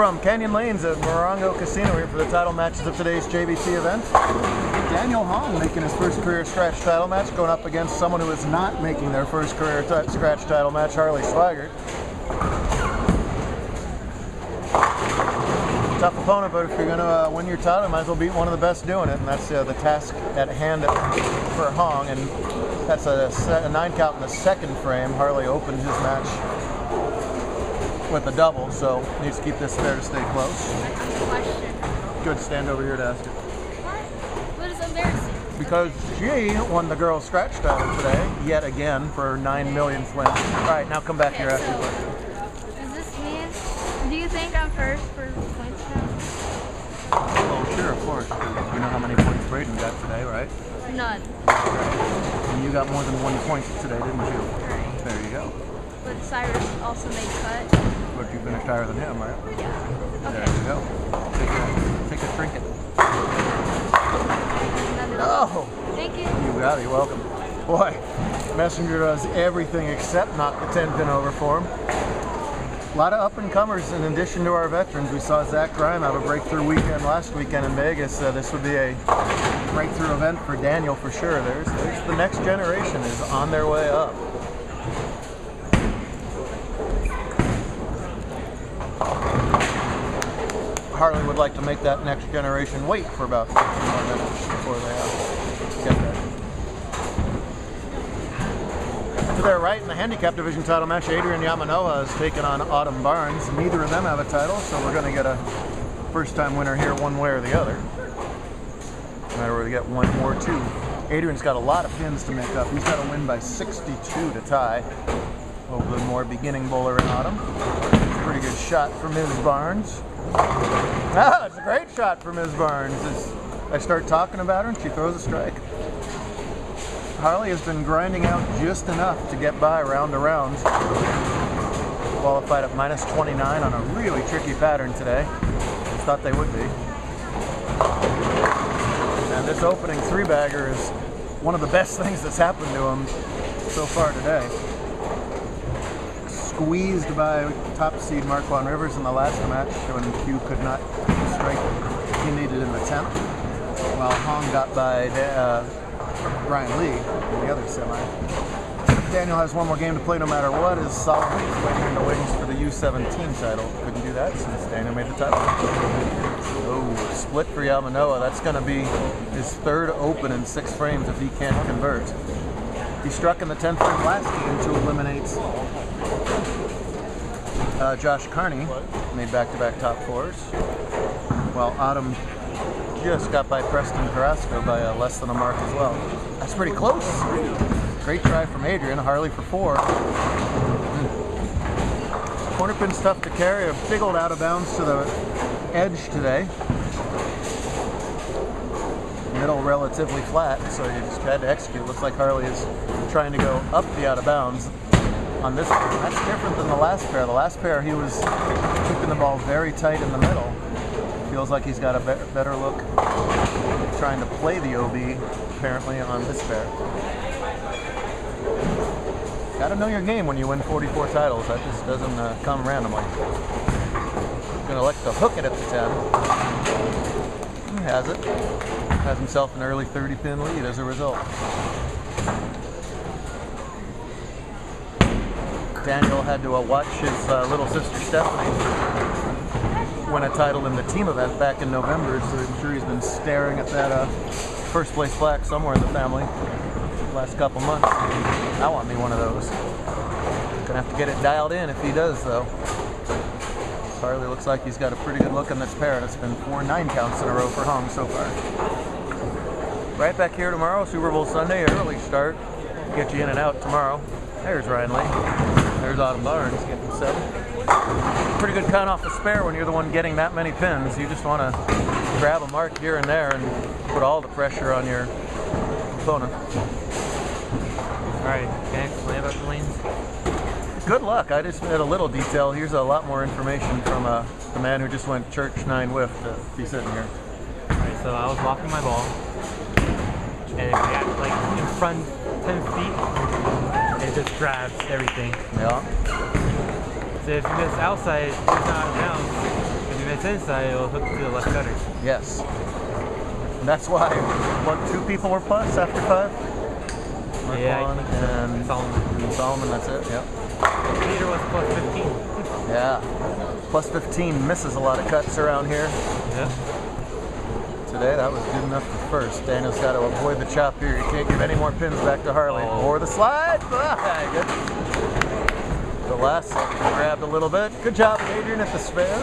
from Canyon Lanes at Morongo Casino here for the title matches of today's JBT event. Daniel Hong making his first career scratch title match, going up against someone who is not making their first career scratch title match, Harley Swigert. Tough opponent, but if you're going to win your title, you might as well beat one of the best doing it, and that's the task at hand for Hong, and that's a 9 count in the second frame. Harley opened his match with a double, so needs to keep this fair to stay close. Question. Good, stand over here to ask it. What is embarrassing? Because she won the girls' scratch title today, yet again, for her 9 millionth win. All right, now come back here after your question. Does this mean, do you think I'm first for points now? Oh, sure, of course. You know how many points Braden got today, right? None. And you got more than 1 point today, didn't you? Right. There you go. But Cyrus also made cut. But you finished higher than him, right? Yeah. Okay. There you go. Take a trinket. Oh! Thank you. You got it, you're welcome. Boy, Messenger does everything except knock the 10-pin over for him. A lot of up-and-comers in addition to our veterans. We saw Zach Grime have a breakthrough weekend last weekend in Vegas. This would be a breakthrough event for Daniel for sure. There's the next generation is on their way up. Harley would like to make that next generation wait for about 15 more minutes before they get there. To their right in the handicap division title match, Adrian Yamanoa has taken on Autumn Barnes. Neither of them have a title, so we're going to get a first-time winner here one way or the other. No matter whether we get one or two. Adrian's got a lot of pins to make up. He's got to win by 62 to tie over the more beginning bowler in Autumn. Pretty good shot from Ms. Barnes. Ah, it's a great shot from Ms. Barnes. As I start talking about her and she throws a strike. Harley has been grinding out just enough to get by round to round. Qualified at minus 29 on a really tricky pattern today. Just thought they would be. And this opening 3-bagger is one of the best things that's happened to him so far today. Squeezed by top seed Marquand Rivers in the last match when Q could not strike he needed in the 10th, while Hong got by Brian Lee in the other semi. Daniel has one more game to play no matter what. Is Solomon waiting in the wings for the U17 title. Couldn't do that since Daniel made the title. Oh, split for Yamanoa. That's going to be his third open in 6 frames if he can't convert. He struck in the 10th frame last game to eliminate Josh Carney, made back-to-back top 4s, while Autumn just got by Preston Carrasco by less than a mark as well. That's pretty close. Great try from Adrian. Harley for 4. Corner pin's tough to carry. A big old out of bounds to the edge today. Middle relatively flat, so you just had to execute. Looks like Harley is trying to go up the out of bounds on this pair. That's different than the last pair. The last pair he was keeping the ball very tight in the middle. Feels like he's got a better look trying to play the OB apparently on this pair. Got to know your game when you win 44 titles. That just doesn't come randomly. Gonna elect to hook it at the 10. He has it. Has himself an early 30-pin lead as a result. Daniel had to watch his little sister Stephanie win a title in the team event back in November, so I'm sure he's been staring at that first place plaque somewhere in the family the last couple months. I want me one of those. Gonna have to get it dialed in if he does, though. Harley looks like he's got a pretty good look in this pair, and it's been 4 9 counts in a row for Hong so far. Right back here tomorrow, Super Bowl Sunday, early start. Get you in and out tomorrow. There's Ryan Lee. There's Autumn Barnes getting 7. Pretty good count off the spare when you're the one getting that many pins. You just want to grab a mark here and there and put all the pressure on your opponent. Alright, can I explain about the lanes? Good luck. I just had a little detail. Here's a lot more information from the man who just went church 9 whiff to be sitting here. Alright, so I was walking my ball, and if you act like in front 10 feet, it just grabs everything. Yeah. So if you miss outside, it's not out of bounds. If it's inside, it'll hook to the left gutter. Yes. And that's why, what, 2 people were plus after 5? Yeah, I think so. And Solomon, that's it, yep. Peter was plus 15. Yeah. Plus 15 misses a lot of cuts around here. Yeah. Today, that was good enough for first. Daniel's got to avoid the chop here. You can't give any more pins back to Harley. Or the slide. Good. The last grabbed a little bit. Good job, Adrian, at the spare.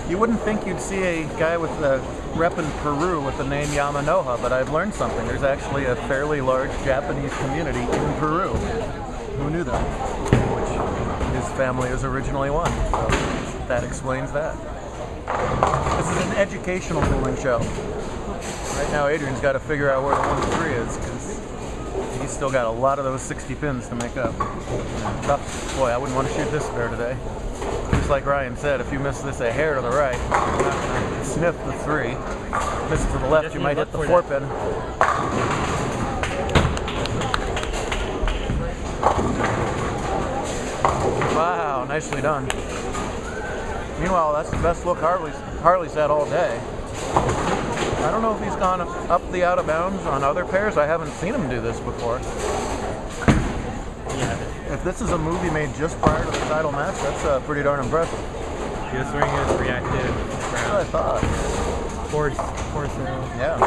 You wouldn't think you'd see a guy with the rep in Peru with the name Yamanoha, but I've learned something. There's actually a fairly large Japanese community in Peru. Who knew that? Which his family is originally one. So that explains that. This is an educational bowling show. Right now, Adrian's got to figure out where the 1-3 is because he's still got a lot of those 60 pins to make up. Tough. Boy, I wouldn't want to shoot this spare today. Just like Ryan said, if you miss this a hair to the right, you're not going to sniff the 3. Miss it to the left, you might hit the 4 pin. Wow, nicely done. Meanwhile, that's the best look Harley's had all day. I don't know if he's gone up the out of bounds on other pairs. I haven't seen him do this before. Yeah. If this is a movie made just prior to the title match, that's pretty darn impressive. He was wearing his reactive That's what I thought. force Yeah.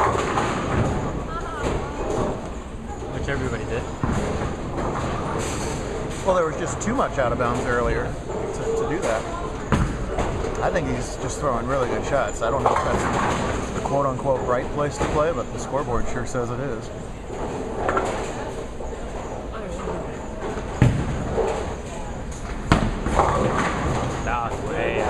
which everybody did. Well, there was just too much out of bounds earlier to do that. I think he's just throwing really good shots. I don't know if that's the quote-unquote right place to play, but the scoreboard sure says it is. That was way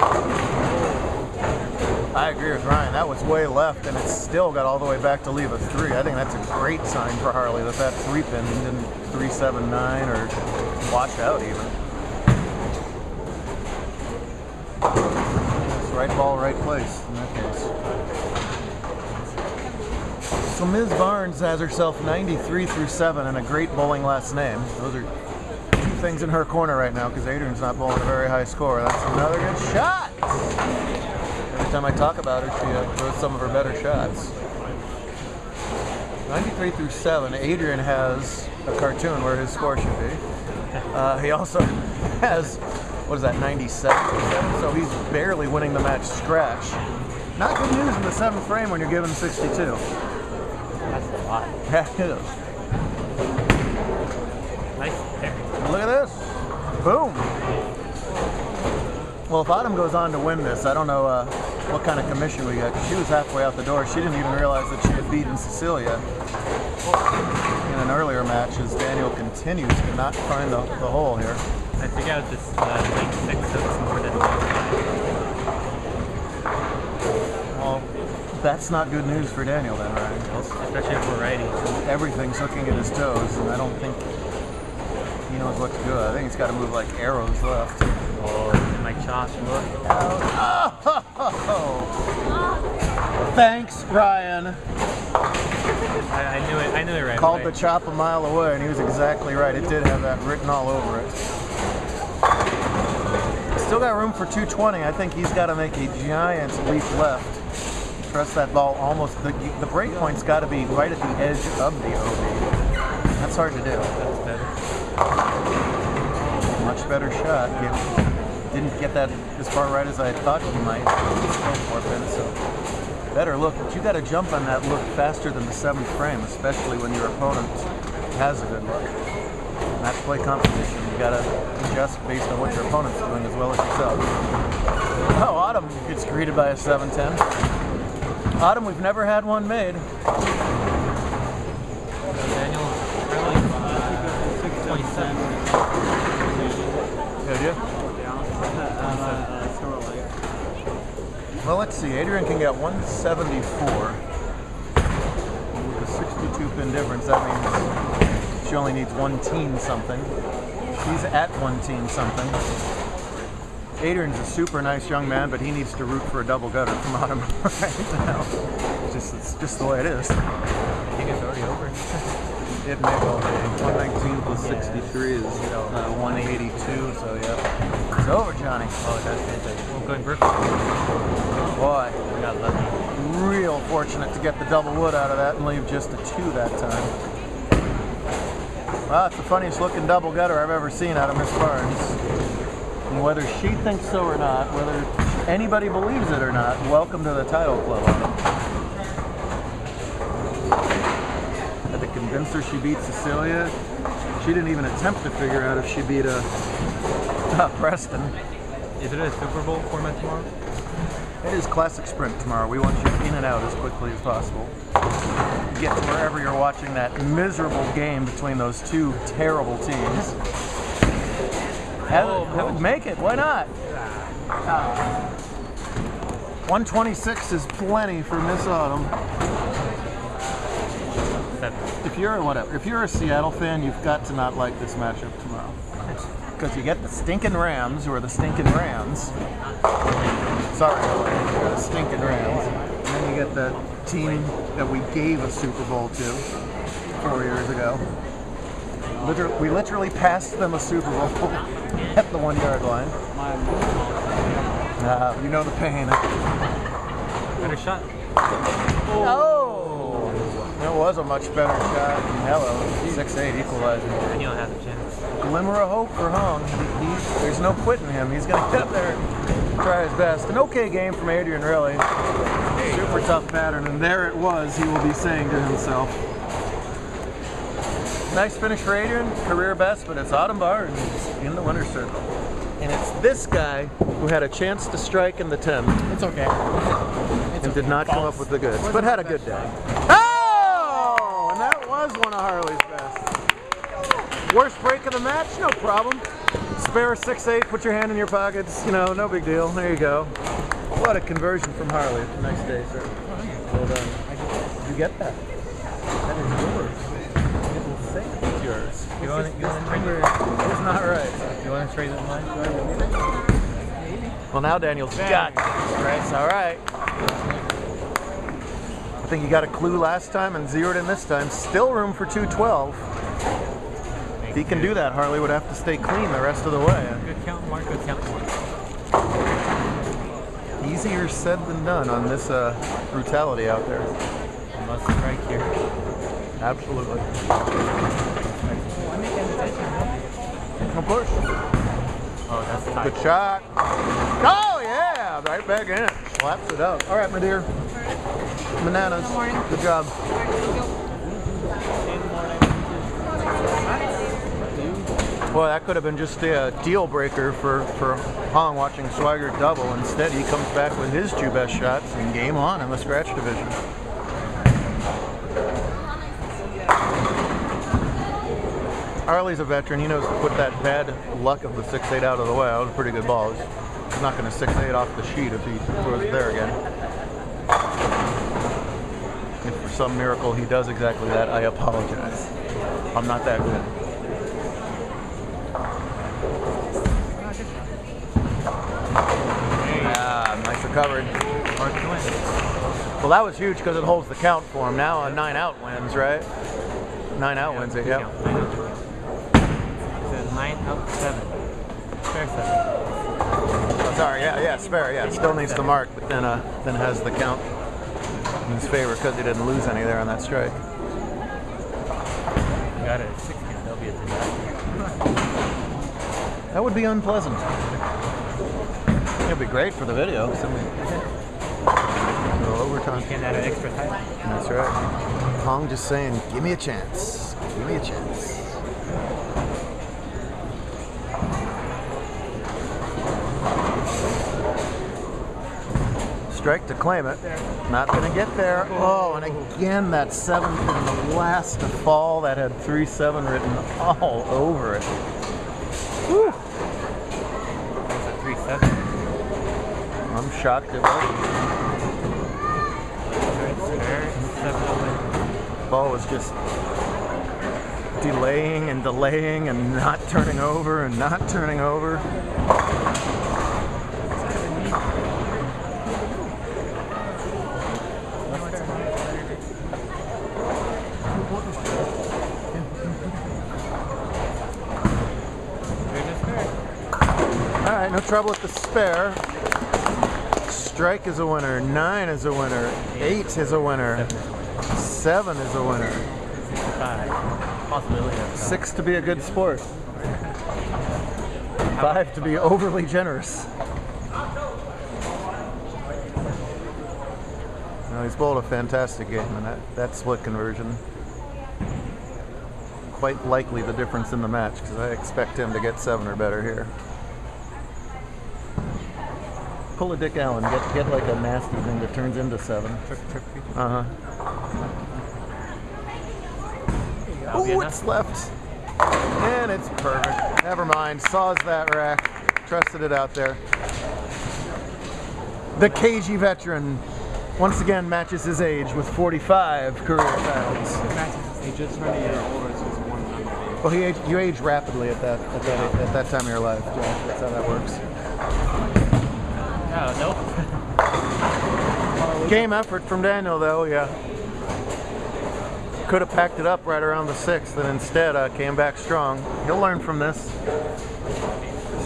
I agree with Ryan. That was way left, and it still got all the way back to leave a 3. I think that's a great sign for Harley that 3 pin didn't 3-7-9 or wash out even. It's right ball, right place in that case. So Ms. Barnes has herself 93-7 and a great bowling last name. Those are 2 things in her corner right now because Adrian's not bowling a very high score. That's another good shot. Every time I talk about her, she throws some of her better shots. 93-7. Adrian has a cartoon where his score should be. He also has, what is that, 97, so he's barely winning the match scratch. Not good news in the 7th frame when you're given 62. That's a lot. Yeah, it is. Nice pick. Look at this. Boom. Well, if Autumn goes on to win this, I don't know what kind of commission we got. She was halfway out the door. She didn't even realize that she had beaten Cecilia in an earlier match as Daniel continues to not find the hole here. I think I was just like 6 cents more than Well, that's not good news for Daniel then, Ryan. especially if we're righty. Everything's hooking at his toes, and I don't think he knows what to do. I think he's got to move like arrows left. Oh, my chops, look. Oh. Thanks, Ryan. I knew it right Called away. the chop a mile away, and he was exactly right. It did have that written all over it. Still got room for 220. I think he's got to make a giant leap left. Trust that ball almost. The break point's got to be right at the edge of the OB. That's hard to do. That's better. Much better shot. Didn't get that as far right as I thought he might. Still 4 pins, so better look. But you got to jump on that look faster than the 7th frame, especially when your opponent has a good look. Match play competition. You got to adjust based on what your opponent's doing as well as yourself. Oh, Autumn gets greeted by a 7-10. Autumn, we've never had one made. Daniel, really? 627. Did you? Well, let's see. Adrian can get 174. With a 62 pin difference, that means she only needs 1-teen something. She's at 1-teen something. Adrian's a super nice young man, but he needs to root for a double gutter from Autumn right now. It's just the way it is. I think it's already over. It may well be. 119 plus 63 is 182, so yeah. It's over, Johnny. Oh, that's fantastic. Well, going Brooklyn. Boy, We got lucky. real fortunate to get the double wood out of that and leave just a 2 that time. Well, it's the funniest looking double gutter I've ever seen out of Miss Barnes. And whether she thinks so or not, whether anybody believes it or not, welcome to the title club. Had to convince her she beat Cecilia. She didn't even attempt to figure out if she beat Preston. Is it a Super Bowl format tomorrow? It is classic sprint tomorrow. We want you in and out as quickly as possible. Get to wherever you're watching that miserable game between those 2 terrible teams. Make it, why not? 126 is plenty for Miss Autumn. 7. If you're a Seattle fan, you've got to not like this matchup tomorrow. Because you get the stinking Rams, who are the stinking Rams. Sorry, you're the stinking Rams. And then you get the team that we gave a Super Bowl to 4 years ago. We literally passed them a Super Bowl at the 1 yard line. You know the pain. Better shot. Oh! That was a much better shot. Hello, 6'8" equalizer. And you don't have a chance. Glimmer of hope for Hong. There's no quitting him. He's going to get up there and try his best. An okay game from Adrian, really. Super tough pattern, and there it was, he will be saying to himself. Nice finish for Adrian, career best, but it's Autumn Barnes in the winner's circle. And it's this guy who had a chance to strike in the 10. It's okay. And did not come up with the goods, but had a good day. Oh! And that was one of Harley's best. Worst break of the match? No problem. Spare 6'8", put your hand in your pockets, you know, no big deal. There you go. What a conversion from Harley. Nice day, sir. Well done. You get that? That is yours. It will say it's yours. You want to trade it? It's not right. You want to trade it line? Well, now Daniel's got it. Right, all right. I think you got a clue last time and zeroed in this time. Still room for 212. If he can do that, Harley would have to stay clean the rest of the way. Good count, Mark. Good count, Mark. Easier said than done on this brutality out there. Must strike here. Absolutely. Of course. Oh, that's tight. Good shot. Oh, yeah. Right back in. Slaps it up. All right, my dear. Bananas. Good job. Well, that could have been just a deal breaker for Hong watching Swigert double. Instead, he comes back with his 2 best shots and game on in the scratch division. Harley's a veteran. He knows to put that bad luck of the 6'8" out of the way. That was a pretty good ball. He's not going to 6'8" off the sheet if he throws it there again. If for some miracle he does exactly that, I apologize. I'm not that good. Nice recovery. Well, that was huge because it holds the count for him. Now a 9 out wins, right? 9 out wins it, yeah. It's a 9 out 7. Spare 7. Oh, sorry, yeah, spare, yeah. Still needs to mark, but then has the count in his favor because he didn't lose any there on that strike. Got it at 6 again. That'll be a disaster. That would be unpleasant. It'd be great for the video. Overtime. You can add an extra title. That's right. Hong just saying, give me a chance. Give me a chance. Strike to claim it. Not going to get there. Oh, and again, that 7 from the last to fall that had 3-7 written all over it. Whew. It's a 3-7. I'm shocked it wasn't. Ball was just delaying and delaying and not turning over and not turning over. All right, no trouble at the spare. Strike is a winner. 9 is a winner. 8 is a winner. 7 is a winner. 5. Possibility of 6 to be a good sport. 5 to be overly generous. No, he's bowled a fantastic game, and that split conversion. Quite likely the difference in the match, because I expect him to get 7 or better here. Pull a Dick Allen, get like a nasty thing that turns into 7. Uh-huh. Oh, it's left. And it's perfect. Never mind. Saws that rack. Trusted it out there. The cagey veteran once again matches his age with 45 career titles. He just turned a year older, so it's 1 number. Well, you age rapidly at that time of your life, Josh. That's how that works. nope. Game effort from Daniel, though. Yeah. Could have packed it up right around the 6th, and instead came back strong. He'll learn from this.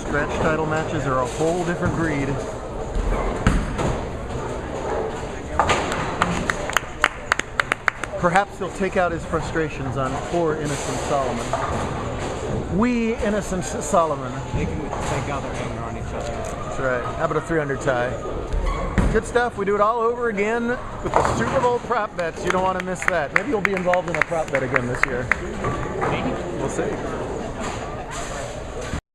Scratch title matches are a whole different breed. Perhaps he'll take out his frustrations on poor innocent Solomon. We innocent Solomon. They can take out their anger on each other. That's right. How about a 300 tie? Good stuff. We do it all over again with the Super Bowl prop bets. You don't want to miss that. Maybe you'll be involved in a prop bet again this year. Maybe. We'll see.